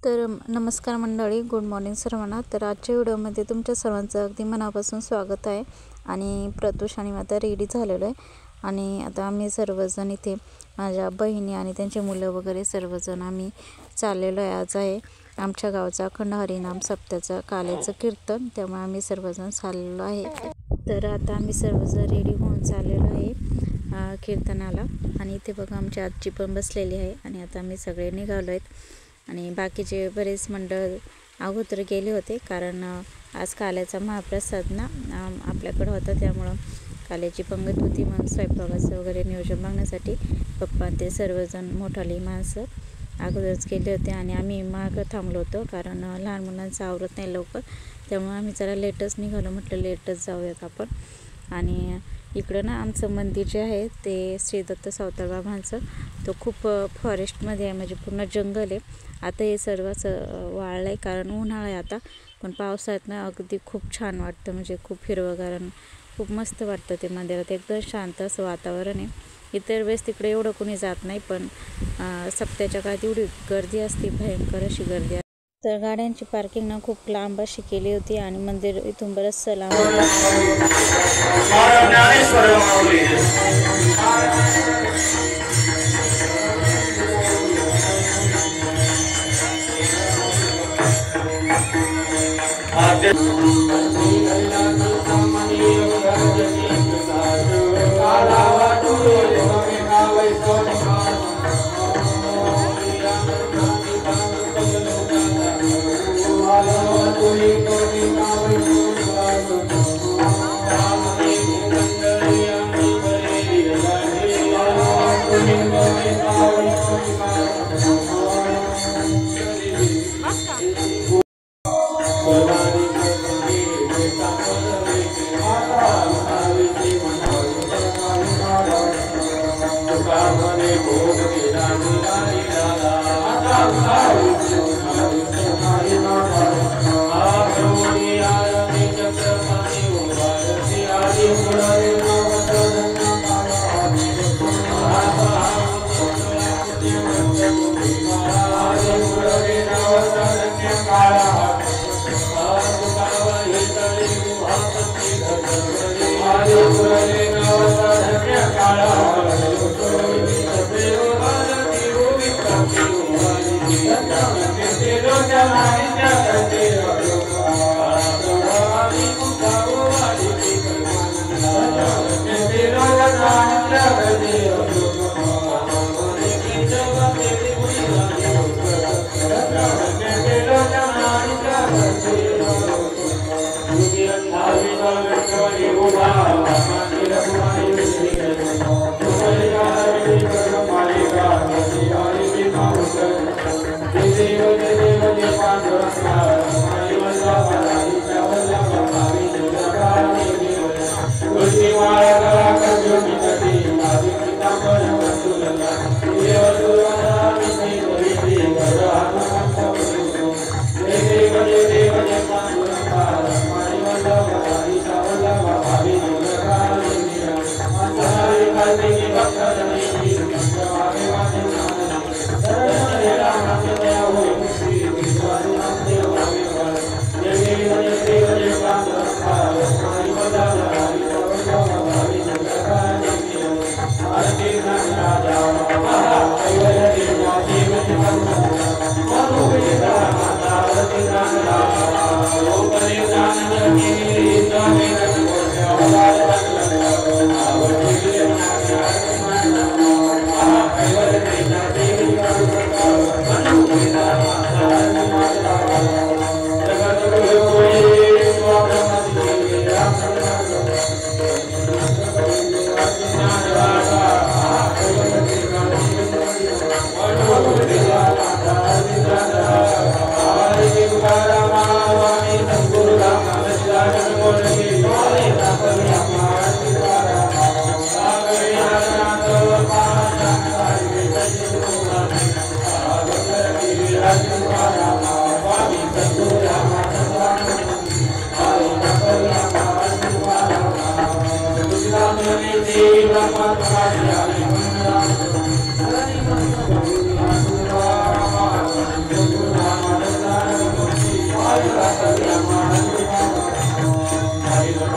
तर नमस्कार मंडळी, गुड मॉर्निंग सर्वांना। तर आजच्या व्हिडिओमध्ये तुमच्या सर्वांचं अगदी मनापासून स्वागत आहे। आणि प्रतुष आणि आता रेडी झालेलो आहे आणि आता आम्ही सर्वजण इथे माझ्या बहिणी आणि त्यांचे मुलं वगैरे सर्वजण आम्ही चाललेलो आहे। आज आहे आमच्या गावचा अखंड हरिनाम सप्ताहाचं कालेचं कीर्तन, त्यामुळे आम्ही सर्वजण चाललेलो आहे। तर आता आम्ही सर्वजण रेडी होऊन चाललेलो आहे कीर्तनाला। आणि इथे बघा आमची आजी पण बसलेली आहे आणि आता आम्ही सगळे निघालो आहेत। आणि बाकीचे बरेच मंडळ अगोदर गेले होते, कारण आज काल्याचा महाप्रसाद ना आपल्याकडे होता, त्यामुळं काल्याची पंगत होती। मग स्वयंपाकाचं वगैरे नियोजन बघण्यासाठी पप्पा ते सर्वजण मोठाली माणसं अगोदरच गेले होते आणि आम्ही मागं थांबलो होतो, कारण लहान मुलांचं आवरत नाही लवकर, त्यामुळे आम्ही जरा लेटच निघालो। म्हटलं लेटच जाऊयात आपण। आणि इकडं ना आमचं मंदिर जे आहे ते श्री दत्त सावतार बाबांचं, तो खूप फॉरेस्टमध्ये आहे, म्हणजे पूर्ण जंगल आहे। आता हे सर्वच वाळलं आहे, कारण उन्हाळा आहे आता, पण पावसाळ्यात ना अगदी खूप छान वाटतं, म्हणजे खूप हिरवंगार खूप मस्त वाटतं ते मंदिरात। एकदम शांत असं वातावरण आहे। इतर वेळेस तिकडे एवढं कोणी जात नाही, पण सप्त्याच्या काळात एवढी गर्दी असते, भयंकर अशी गर्दी असते। तर गाड्यांची पार्किंग ना खूप लांब अशी केली होती आणि मंदिर इथून बरंच लांब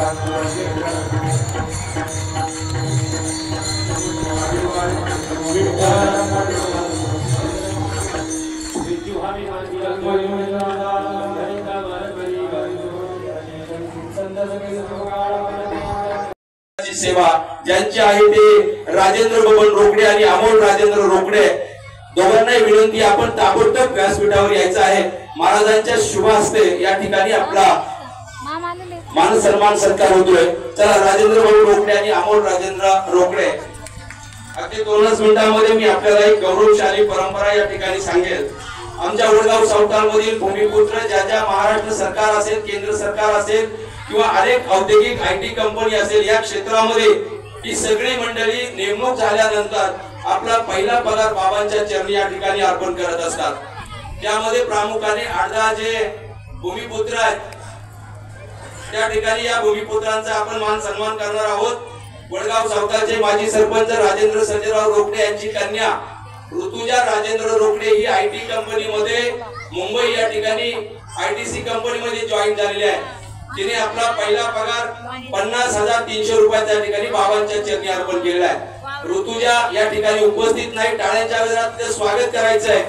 सेवा ज्यांची आहे ते राजेंद्र बबन रोकडे आणि अमोल राजेंद्र रोकडे दोघांनाही विनंती, आपण ताबडतोब व्यासपीठावर यायचं आहे. महाराजांच्या शुभ हस्ते या ठिकाणी आपला मान सन्मान सत्कार होतोय. चला, राजेंद्र बाबू रोकडे आणि अमोल राजेंद्र रोकडे. अगदी 2 मिनिटांमध्ये मी आपल्याला एक गौरवशाली परंपरा या ठिकाणी सांगेल. आमच्या वडगाव सावतालमधील भूमिपुत्र ज्या महाराष्ट्र सरकार असेल, केंद्र सरकार असेल किंवा अनेक औद्योगिक IT कंपनी असेल, या क्षेत्रामध्ये ही सगळी मंडळी नेमणूक झाल्यानंतर आपला पहिला पगार बाबांच्या चरणी या ठिकाणी अर्पण करत असतात. त्यामध्ये प्रामुख्याने 8 जे भूमिपुत्र आहेत, त्या ठिकाणी या भूमिपुत्रांचा आपण मान सन्मान करणार आहोत. वडगाव सावतालचे माजी सरपंच राजेंद्र सर्जेराव रोकडे यांची कन्या ऋतुजा राजेंद्र रोकडे ही IT कंपनीमध्ये मुंबई या ठिकाणी ITC कंपनीमध्ये जॉईन झालेली आहे. तिने आपला पहिला पगार 50,300 रुपयाच्या ठिकाणी बाबांच्या चरणी अर्पण केलेला आहे. ऋतुजा या ठिकाणी उपस्थित नाही, टाळ्यांच्या गजरात स्वागत करायचं आहे.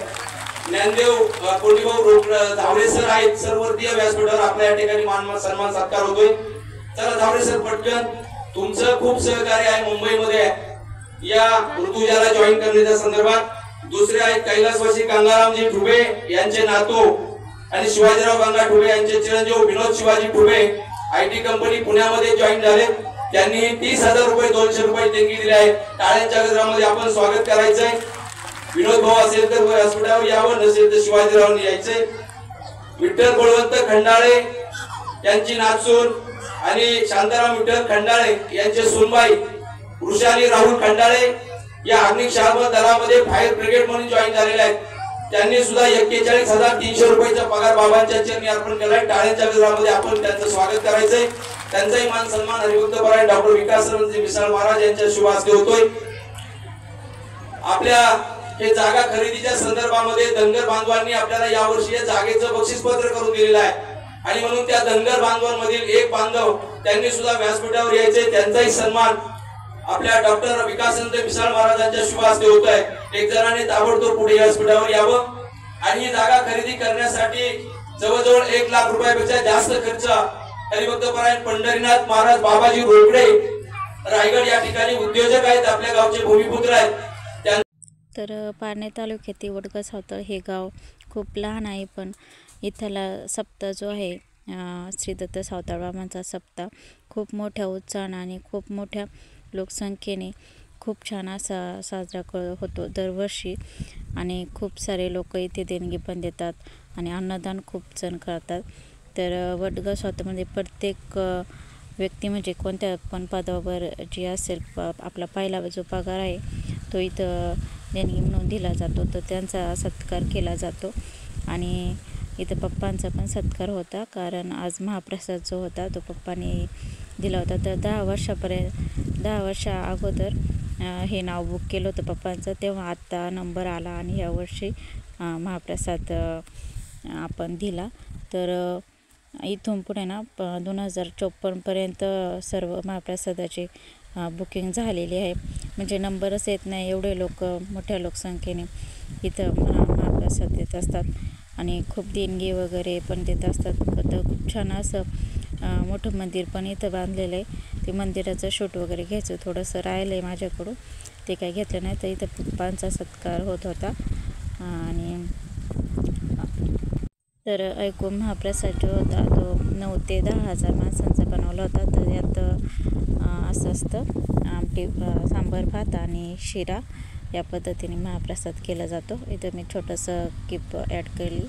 ज्ञानदेव कोंडीभाऊ धावरे सर आहेत, सर्ववर्तीय व्यासपीठावर आपल्या या ठिकाणी मान सन्मान सत्कार होतोय. चला धावरे सर, पटकन. तुमचं खूप सहकार्य आहे मुंबईमध्ये या ऋतुजाला जॉईन करण्याच्या संदर्भात. दुसरे आहेत कैलासवासी गंगारामजी ठुबे यांचे नातू आणि शिवाजीराव गंगा ठुबे यांचे चिरंजीव विनोद शिवाजी ठुबे IT कंपनी पुण्यामध्ये जॉईन झाले. त्यांनी 30,000 रुपये 200 रुपये देणगी दिली आहे. टाळ्यांच्या गजरामध्ये आपण स्वागत करायचंय. विनोद भाऊ असेल तर व्यासपीठावर यावं, नसेल तर शिवाजीरावांनी यायचंय. विठ्ठल बळवंत खंडाळे यांची नातसून आणि शांताराम विठ्ठल खंडाळे यांचे सुनबाई वृषाली राहुल खंडाळे या अग्निशामक दलामध्ये फायर ब्रिगेड म्हणून जॉईन झालेले आहेत. त्यांनी सुद्धा 41,300 रुपयाचा पगार बाबांच्या चरणी अर्पण केलाय. टाळ्यांच्या गजरामध्ये आपण त्यांचं स्वागत करायचंय. त्यांचाही मान सन्मान हरिभक्तपरायण डॉक्टर विकासरावजी मिसाळ महाराज यांच्या शुभ हस्ते होतोय. आपल्या हे जागा खरेदीच्या संदर्भामध्ये धनगर बांधवांनी आपल्याला यावर्षी या जागेचं बक्षीसपत्र करून दिलेलं आहे आणि म्हणून त्या धनगर बांधवांमधील एक बांधव त्यांनी सुद्धा व्यासपीठावर यायचे. त्यांचाही सन्मान आपल्या डॉक्टर विकासरावजी मिसाळ महाराजांच्या शुभ हस्ते होत आहे. एक जणांनी ताबडतोब पुढे व्यासपीठावर यावं. आणि ही जागा खरेदी करण्यासाठी जवळजवळ 1 लाख रुपयापेक्षा जास्त खर्च हरिभक्तपरायण पंढरीनाथ महाराज बाबाजी रोकडे रायगड या ठिकाणी उद्योजक आहेत, आपल्या गावचे भूमिपुत्र आहेत. तर पारनेर तालुक्यातील वडगाव सावताळ हे गाव खूप लहान आहे, पण इथला सप्ताह जो आहे श्री दत्त सावताळ बाबांचा सप्ताह खूप मोठ्या उत्साहाने आणि खूप मोठ्या लोकसंख्येने खूप छान असा साजरा होतो दरवर्षी. आणि खूप सारे लोक इथे देणगी पण देतात आणि अन्नदान खूप जण करतात. तर वडगाव सावताळमध्ये प्रत्येक व्यक्ती म्हणजे कोणत्या पण पदावर जी असेल आपला पहिला जो पगार आहे तो इथं देणगी म्हणून दिला जातो, तर त्यांचा सत्कार केला जातो. आणि इथं पप्पांचा पण सत्कार होता, कारण आज महाप्रसाद जो होता तो पप्पांनी दिला होता. तर 10 वर्षा अगोदर हे नाव बुक केलं होतं पप्पांचं, तेव्हा आत्ता नंबर आला आणि यावर्षी महाप्रसाद आपण दिला. तर इथून पुढे ना 2054पर्यंत सर्व महाप्रसादाची बुकिंग झालेली आहे. म्हणजे नंबरच येत नाही, एवढे लोक मोठ्या लोकसंख्येने इथं महाप्रसाद देत असतात आणि खूप देणगी वगैरे पण देत असतात. तर खूप छान असं मोठं मंदिर पण इथं बांधलेलं आहे. ते मंदिराचं शूट वगैरे घ्यायचं थोडंसं राहिलं आहे माझ्याकडून, ते काही घेतलं नाही. तर इथं पप्पांचा सत्कार होत होता. आणि तर ऐकून महाप्रसाद जो होता तो 9 ते 10 हजार माणसांचा बनवला होता. तर यात असं असतं आमटी, सांबार भात आणि शिरा या पद्धतीने महाप्रसाद केला जातो. इथं मी छोटंसं कीप ॲड केली.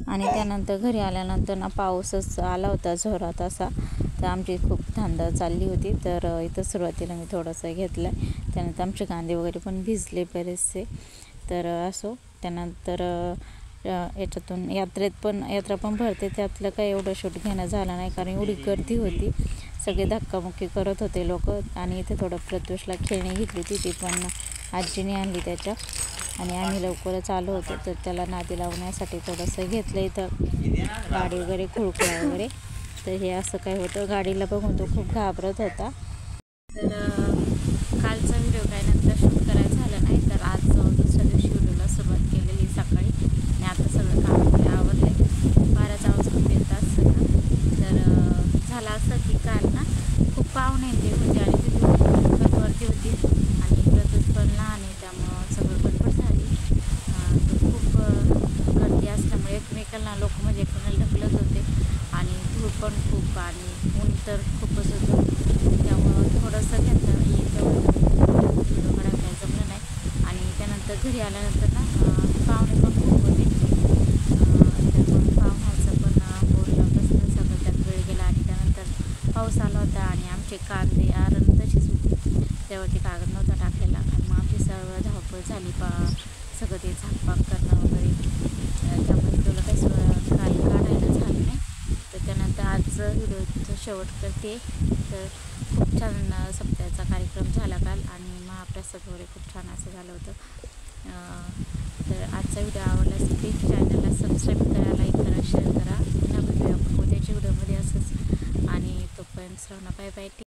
आणि त्यानंतर घरी आल्यानंतर ना पाऊसच आला होता जोरात असा, तर आमची खूप धांदळ चालली होती. तर इथं सुरुवातीला मी थोडंसं घेतलं आहे, त्यानंतर आमचे कांदे वगैरे पण भिजले बरेचसे. तर असो, त्यानंतर याच्यातून यात्रा पण भरते, त्यातलं काय एवढं शूट घेणं झालं नाही, कारण एवढी गर्दी होती, सगळे धक्कामुक्की करत होते लोक. आणि इथे थोडं प्रत्युषला खेळणी घेतली होती, ती पण आजीने आणली त्याच्या, आणि आम्ही लवकरच आलो होतो, तर त्याला नादी लावण्यासाठी थोडंसं घेतलं. इथं गाडी वगैरे खुळखुळा वगैरे तर हे असं काय होतं, गाडीला बघून तो खूप घाबरत होता. तर कालचा व्हिडिओ काय नंतर शूट करायचं झालं नाही, तर आज दुसऱ्या दिवशी व्हिडिओला सुरुवात केलेली सकाळी. आणि आता सगळं काम वगैरे आवरले, वाऱ्याचा आवाज खूप येत असतं ना. तर झालं असं की काल ना खूप पाहुणे ते होते आणि तिथे गणपतीवरती होती आणि प्रतूष पण लहान आहे, त्यामुळं सगळं गडबड झाली. तर खूप गर्दी असल्यामुळे एकमेकांना लोक म्हणजे एकमेकांना ढकलत होते आणि धूळ पण खूप आणि ऊन तर खूपच होतं. त्यामुळं थोडंसं घेतलं व्हिडिओ काढायला काही जमलं नाही. आणि त्यानंतर घरी आल्यानंतर ना पाहुणे पण खूप होते, त्यामुळे पाहुण्याचं पण बोलणं बसणं सगळं त्यात वेळ गेला. आणि त्यानंतर पाऊस आला होता आणि आमचे कांदे आरण तशीच होती, त्यावरती कागद नव्हता टाकलेला आणि मग आमची सर्व धावपळ झाली. सगळं ते झाकपाक करणं वगैरे, त्यामुळे व्हिडिओला काही काल काढायला झालं नाही. तर त्यानंतर आजचं व्हिडिओचं शेवट करते. तर खूप छान सप्त्याचा कार्यक्रम झाला काल आणि महाप्रसाद वगैरे खूप छान असं झालं होतं. तर आजचा व्हिडिओ आवडला असेल प्लीज चॅनलला सबस्क्राईब करा, लाईक करा, शेअर करा. पुन्हा भेटूया आपण उद्याच्या व्हिडिओमध्ये असंच. आणि तोपर्यंत सर्वांना बाय बाय.